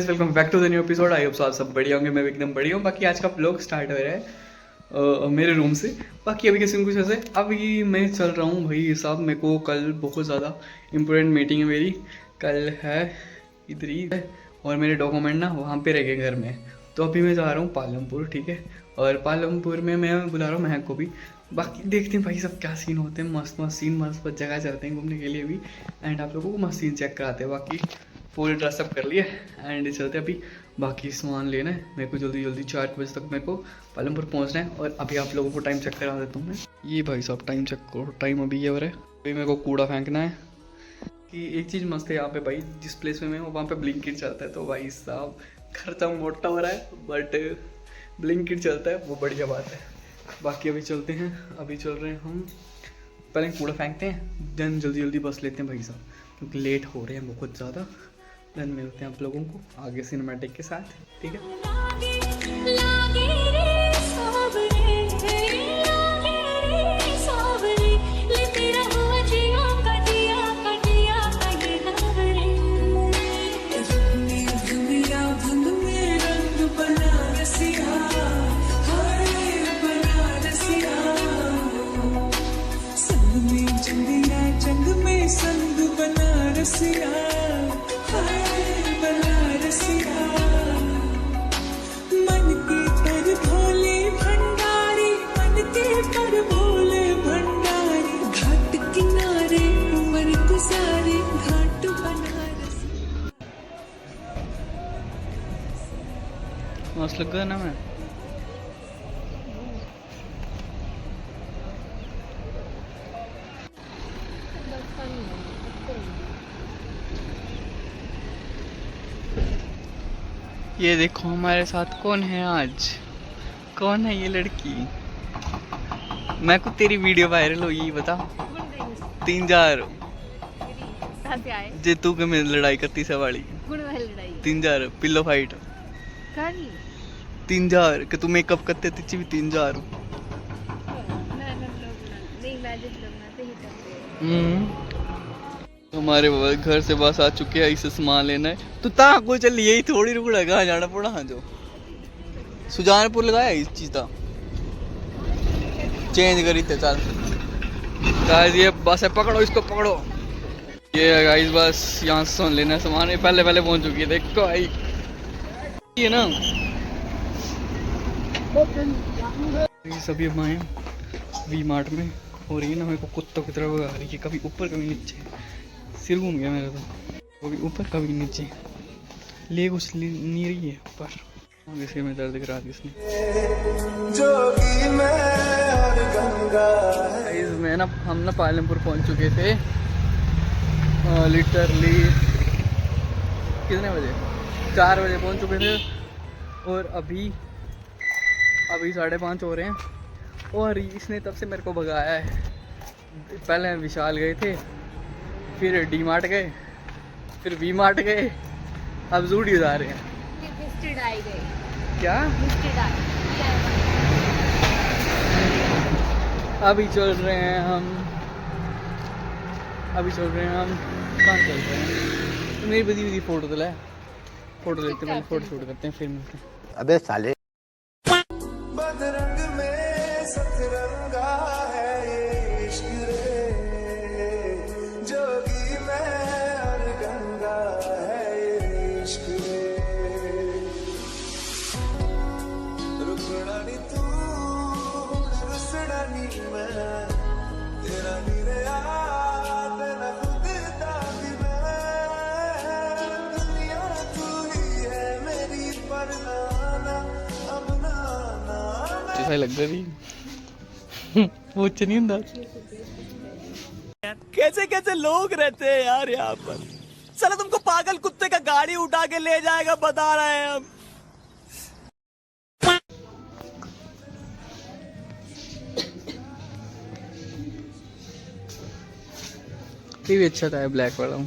Guys, welcome back to the new episode. I hope so आप सब बढ़िया होंगे, मैं भी एकदम बढ़िया हूँ। बाकी आज का व्लॉग स्टार्ट हो रहा है मेरे रूम से। बाकी अभी किसी कुछ ऐसे अभी मैं चल रहा हूँ भाई साहब। मेरे को कल बहुत ज़्यादा इंपॉर्टेंट मीटिंग है मेरी। कल है इधर ही है और मेरे डॉक्यूमेंट ना वहाँ पे रह गए घर में। तो अभी मैं जा रहा हूँ पालमपुर, ठीक है। और पालमपुर में मैं बुला रहा हूँ महक को भी। बाकी देखते हैं भाई सब क्या सीन होते हैं। मस्त मस्त सीन, मस्त जगह चलते हैं घूमने के लिए भी। एंड आप लोगों को मस्त सीन चेक कराते हैं। बाकी फुल ड्रेसअप कर लिए एंड चलते अभी बाकी सामान लेना है मेरे को। जल्दी जल्दी 4 बजे तक मेरे को पालमपुर पहुंचना है। और अभी आप लोगों को टाइम चेक करा देता हूँ मैं। ये भाई साहब टाइम चेक करो, टाइम अभी ये हो रहा है। अभी मेरे को कूड़ा फेंकना है। कि एक चीज़ मस्त है यहाँ पे भाई, जिस प्लेस में मैं हूँ वहाँ पे ब्लिंकिट चलता है। तो भाई साहब खर्चा मोटा हो रहा है बट ब्लिंकिट चलता है, वो बढ़िया बात है। बाकी अभी चलते हैं, अभी चल रहे हैं हम। पहले कूड़ा फेंकते हैं, देन जल्दी जल्दी बस लेते हैं भाई साहब, क्योंकि लेट हो रहे हैं बहुत ज़्यादा। देन मिलते हैं आप लोगों को आगे सिनेमैटिक के साथ, ठीक है। मस्त लग गया ना मैं। ये देखो हमारे साथ कौन है आज। कौन है ये लड़की? मैं को तेरी वीडियो वायरल हो गई, बता। 3000 जे तू के में लड़ाई करती से वाली 3000 पिल्लो फाइट 3000 के तू मेकअप करते तिची भी 3000। हमारे घर से बस आ चुके हैं, इसे सामान लेना है तो ता को चल यही थोड़ी रुकड़ा कहाँ जाना पड़ा। हाँ जो सुजानपुर लगाया इस चीज का चेंज करी थे। चल गाइस ये बस है, पकड़ो इसको पकड़ो। ये है गाइस बस, यहाँ से सुन लेना सामान। ये पहले पहले पहुंच चुकी है, देखो भाई ये ना ये सभी अब आए वी मार्ट में। और ये ना मेरे को कुत्तों की तरह भगा रही है, कभी ऊपर कभी नीचे। सिर घूम गया मेरा तो, कभी ऊपर कभी नीचे। ले कुछ नहीं रही है ऊपर। सिर में दर्द करा दी इसने। मैं ना हम ना पालमपुर पहुंच चुके थे लिटरली कितने बजे, 4 बजे पहुंच चुके थे। और अभी 5:30 हो रहे हैं। और इसने तब से मेरे को भगाया है। पहले विशाल गए थे, फिर डी मार्ट गए, फिर वी मार्ट गए, अब जूडियो जा रहे हैं। क्या अभी चल रहे हैं हम कहाँ चल रहे हैं? तो मेरी बदी फोटो तो ले, फोटो लेते हैं, फोटो शूट करते हैं, फिर मिलते हैं। अबे साले बदरंग में सतरंगा है ये इश्क रे, जोगी में हर गंगा है ये इश्क रे। रुकना नी तू रुसना नी मैं, तेरा नी रे याद न खुद दा भी मैं। दुनिया तू ही है मेरी परवाना, अब ना ऐसा लग रही वो नहीं ਹੁੰਦਾ। कैसे कैसे लोग रहते हैं यार यहाँ पर। साला तुमको पागल कुत्ते का गाड़ी उठा के ले जाएगा, बता रहे हैं हम। ये भी अच्छा था ब्लैक वाला।